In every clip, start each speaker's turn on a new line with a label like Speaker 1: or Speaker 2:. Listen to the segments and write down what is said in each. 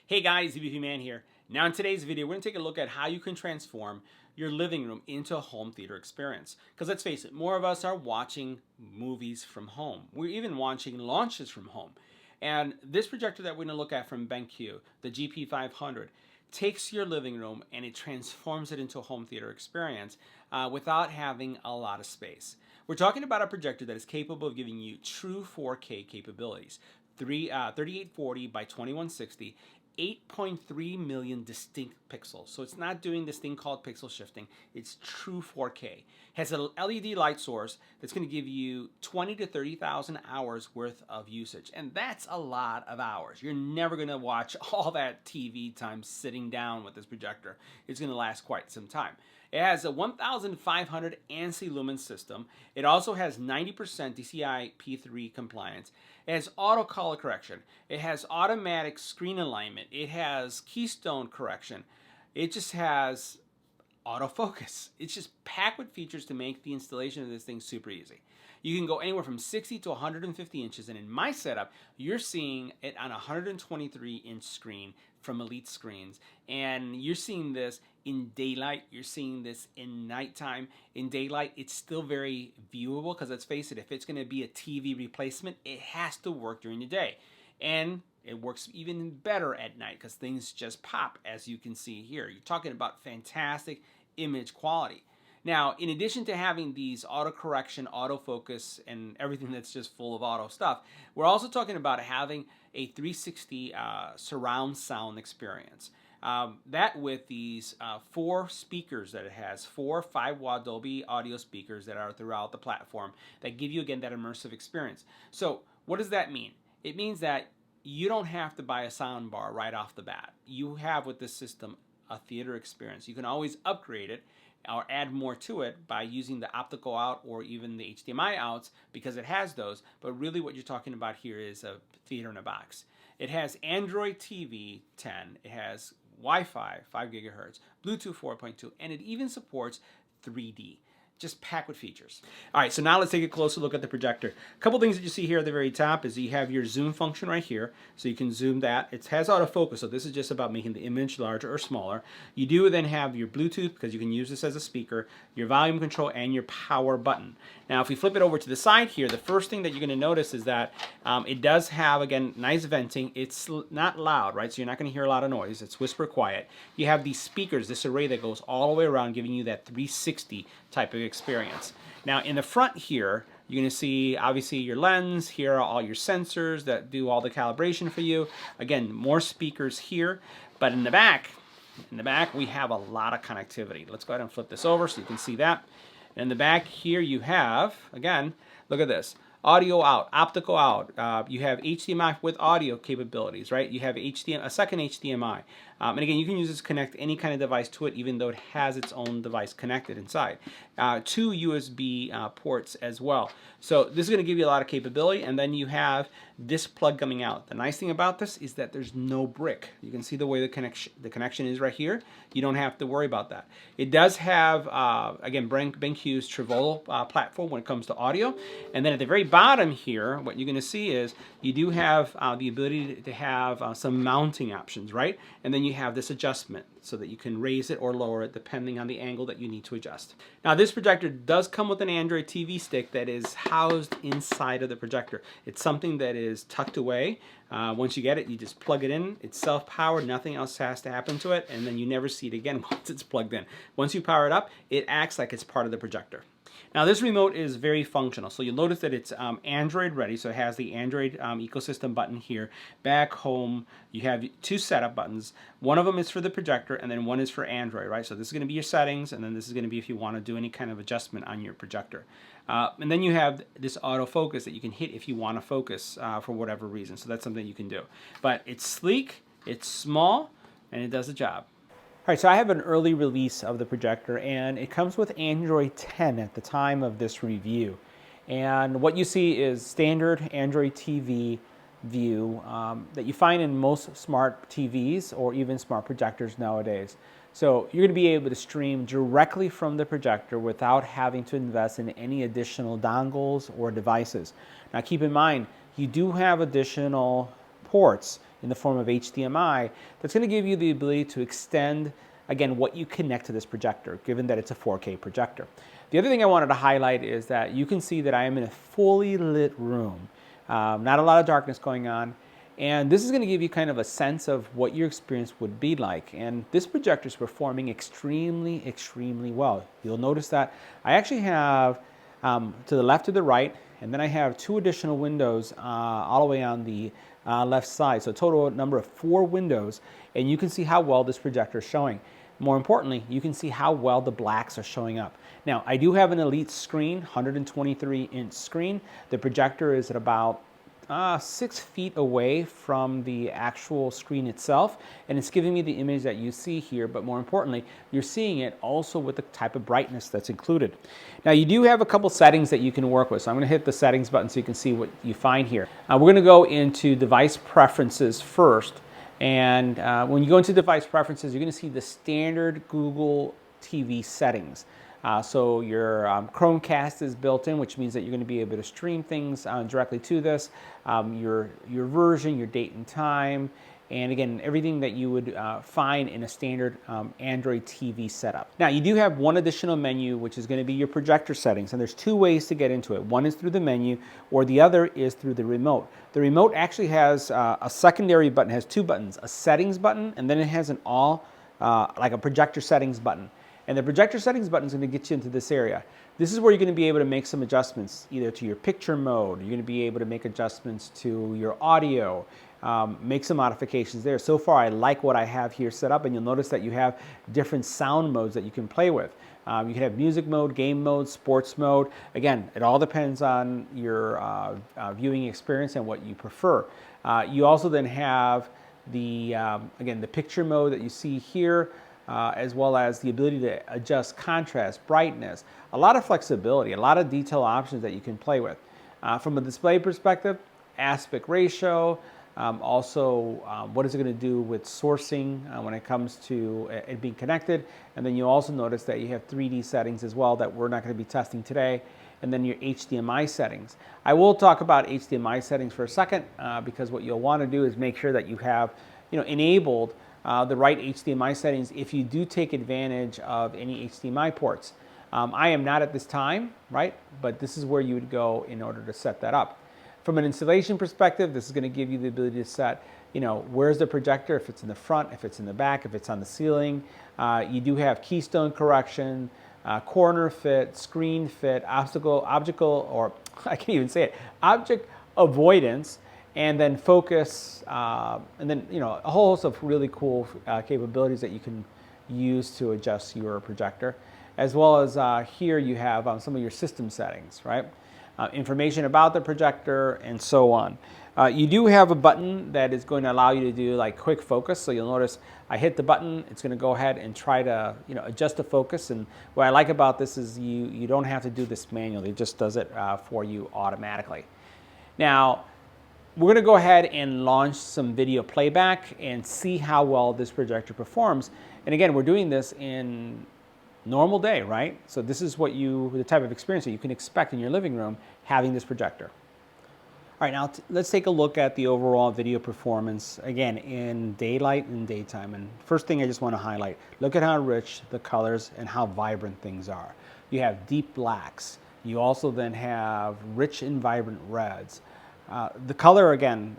Speaker 1: Hey guys, EBPMAN here. Now in today's video, we're going to take a look at how you can transform your living room into a home theater experience. Because let's face it, more of us are watching movies from home. We're even watching launches from home. And this projector that we're going to look at from BenQ, the GP500, takes your living room and it transforms it into a home theater experience without having a lot of space. We're talking about a projector that is capable of giving you true 4K capabilities. 3840 by 2160, 8.3 million distinct pixels. So it's not doing this thing called pixel shifting. It's true 4K. Has an LED light source that's going to give you 20 to 30,000 hours worth of usage. And that's a lot of hours. You're never going to watch all that TV time sitting down with this projector. It's going to last quite some time. It has a 1,500 ANSI lumen system. It also has 90% DCI P3 compliance. It has auto color correction. It has automatic screen alignment. It has keystone correction. It just has autofocus. It's just packed with features to make the installation of this thing super easy. You can go anywhere from 60 to 150 inches, and in my setup, you're seeing it on a 123-inch screen from Elite Screens, and you're seeing this in daylight, you're seeing this in nighttime. In daylight, it's still very viewable because let's face it, if it's going to be a TV replacement, it has to work during the day. And it works even better at night because things just pop, as you can see here. You're talking about fantastic image quality. Now, in addition to having these auto correction, autofocus, and everything that's just full of auto stuff, we're also talking about having a 360 surround sound experience. That with these 4 speakers that it has, 4 5-watt Dolby audio speakers that are throughout the platform that give you, again, that immersive experience. So what does that mean? It means that you don't have to buy a sound bar right off the bat. You have with this system a theater experience. You can always upgrade it or add more to it by using the optical out or even the HDMI outs because it has those, but really what you're talking about here is a theater in a box. It has Android TV 10, it has Wi-Fi 5 gigahertz, Bluetooth 4.2, and it even supports 3D. Just packed with features. All right, so now let's take a closer look at the projector. A couple things that you see here at the very top is you have your zoom function right here, so you can zoom that. It has autofocus, so this is just about making the image larger or smaller. You do then have your Bluetooth, because you can use this as a speaker, your volume control, and your power button. Now, if we flip it over to the side here, the first thing that you're going to notice is that it does have, again, nice venting. It's not loud, right? So you're not going to hear a lot of noise. It's whisper quiet. You have these speakers, this array that goes all the way around, giving you that 360 type of experience. Now in the front here, you're going to see obviously your lens. Here are all your sensors that do all the calibration for you. Again, more speakers here, but in the back we have a lot of connectivity. Let's go ahead and flip this over so you can see that. And in the back here you have, again, look at this. Audio out, optical out. You have HDMI with audio capabilities, right? You have a second HDMI. And again, you can use this to connect any kind of device to it, even though it has its own device connected inside. 2 USB ports as well. So this is going to give you a lot of capability. And then you have this plug coming out. The nice thing about this is that there's no brick. You can see the way the connection is right here. You don't have to worry about that. It does have, again, BenQ's Trivolo platform when it comes to audio. And then at the very bottom here, what you're going to see is you do have the ability to have some mounting options, right? And then you have this adjustment so that you can raise it or lower it depending on the angle that you need to adjust. Now this projector does come with an Android TV stick that is housed inside of the projector. It's something that is tucked away. Once you get it, you just plug it in. It's self-powered, nothing else has to happen to it, and then you never see it again once it's plugged in. Once you power it up, it acts like it's part of the projector. Now this remote is very functional, so you'll notice that it's Android ready, so it has the Android ecosystem button here. Back home, you have 2 setup buttons. One of them is for the projector, and then one is for Android, right? So this is going to be your settings, and then this is going to be if you want to do any kind of adjustment on your projector. And then you have this autofocus that you can hit if you want to focus for whatever reason, so that's something you can do. But it's sleek, it's small, and it does the job. All right, so I have an early release of the projector, and it comes with Android 10 at the time of this review. And what you see is standard Android TV view that you find in most smart TVs or even smart projectors nowadays. So you're going to be able to stream directly from the projector without having to invest in any additional dongles or devices. Now keep in mind, you do have additional ports in the form of HDMI that's going to give you the ability to extend, again, what you connect to this projector, given that it's a 4K projector. The other thing I wanted to highlight is that you can see that I am in a fully lit room. Not a lot of darkness going on. And this is going to give you kind of a sense of what your experience would be like. And this projector is performing extremely, extremely well. You'll notice that I actually have to the left to the right, and then I have 2 additional windows all the way on the left side. So a total number of 4 windows, and you can see how well this projector is showing. More importantly, you can see how well the blacks are showing up. Now, I do have an Elite screen, 123-inch screen. The projector is at about 6 feet away from the actual screen itself, and it's giving me the image that you see here, but more importantly, you're seeing it also with the type of brightness that's included. Now, you do have a couple settings that you can work with, so I'm going to hit the settings button so you can see what you find here. We're going to go into device preferences first, and when you go into device preferences, you're going to see the standard Google TV settings. So your Chromecast is built in, which means that you're going to be able to stream things directly to this, your version, your date and time, and again, everything that you would find in a standard Android TV setup. Now, you do have one additional menu, which is going to be your projector settings, and there's 2 ways to get into it. One is through the menu, or the other is through the remote. The remote actually has a secondary button, has 2 buttons, a settings button, and then it has an like a projector settings button. And the projector settings button is going to get you into this area. This is where you're going to be able to make some adjustments, either to your picture mode, you're going to be able to make adjustments to your audio, make some modifications there. So far, I like what I have here set up, and you'll notice that you have different sound modes that you can play with. You can have music mode, game mode, sports mode. Again, it all depends on your viewing experience and what you prefer. You also then have the, again, the picture mode that you see here, as well as the ability to adjust contrast, brightness, a lot of flexibility, a lot of detail options that you can play with. From a display perspective, aspect ratio, also what is it going to do with sourcing when it comes to it being connected. And then you also notice that you have 3D settings as well that we're not going to be testing today. And then your HDMI settings. I will talk about HDMI settings for a second because what you'll want to do is make sure that you have enabled the right HDMI settings if you do take advantage of any HDMI ports. I am not at this time, right? But this is where you would go in order to set that up. From an installation perspective, this is going to give you the ability to set, where's the projector, if it's in the front, if it's in the back, if it's on the ceiling. You do have keystone correction, corner fit, screen fit, object avoidance, and then focus, and then a whole host of really cool capabilities that you can use to adjust your projector, as well as here you have some of your system settings, right? Information about the projector and so on. You do have a button that is going to allow you to do like quick focus. So you'll notice I hit the button, it's going to go ahead and try to adjust the focus. And what I like about this is you don't have to do this manually. It just does it for you automatically. Now, we're going to go ahead and launch some video playback and see how well this projector performs. And again, we're doing this in normal day, right? So this is the type of experience that you can expect in your living room having this projector. All right, now let's take a look at the overall video performance, again, in daylight and daytime. And first thing I just want to highlight, look at how rich the colors and how vibrant things are. You have deep blacks. You also then have rich and vibrant reds. The color, again,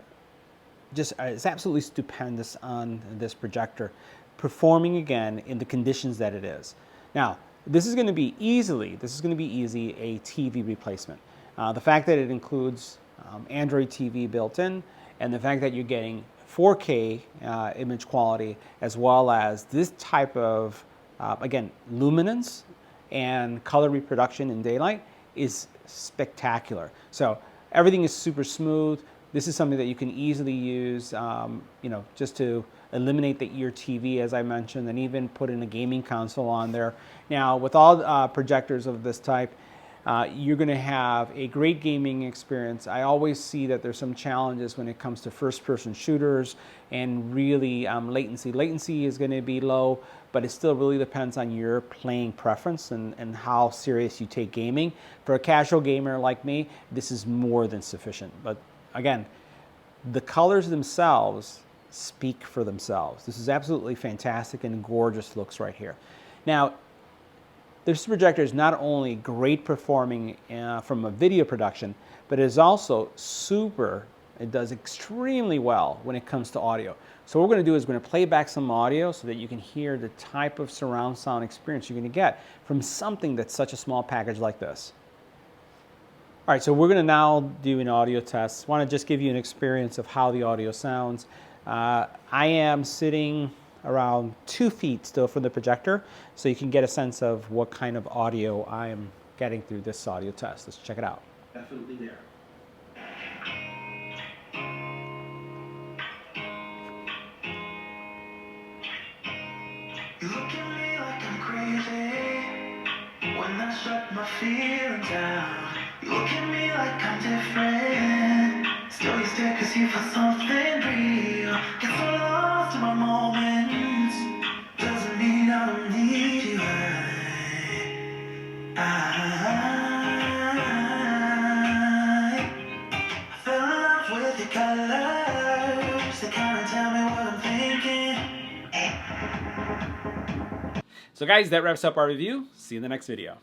Speaker 1: just is absolutely stupendous on this projector, performing again in the conditions that it is. Now, this is going to be easy a TV replacement. The fact that it includes Android TV built in, and the fact that you're getting 4K image quality, as well as this type of, again, luminance and color reproduction in daylight is spectacular. So everything is super smooth. This is something that you can easily use, just to eliminate the ear TV, as I mentioned, and even put in a gaming console on there. Now, with all projectors of this type, you're going to have a great gaming experience. I always see that there's some challenges when it comes to first-person shooters and really latency. Latency is going to be low, but it still really depends on your playing preference and how serious you take gaming. For a casual gamer like me, this is more than sufficient. But again,
Speaker 2: the colors themselves speak for themselves. This is absolutely fantastic and gorgeous looks right here. Now, this projector is not only great performing from a video production, but it is also it does extremely well when it comes to audio. So what we're going to do is we're going to play back some audio so that you can hear the type of surround sound experience you're going to get from something that's such a small package like this. All right, so we're going to now do an audio test. I want to just give you an experience of how the audio sounds. I am sitting around 2 feet still from the projector, so you can get a sense of what kind of audio I am getting through this audio test. Let's check it out.
Speaker 1: Definitely there.
Speaker 3: You look at me like I'm crazy when I shut my feelings down. You look at me like I'm different. Still you stare cause you feel something real. Get so lost in my moments. Doesn't mean I don't need you. I fell in love with your colors. They kinda tell me what I'm thinking.
Speaker 1: So guys, that wraps up our review. See you in the next video.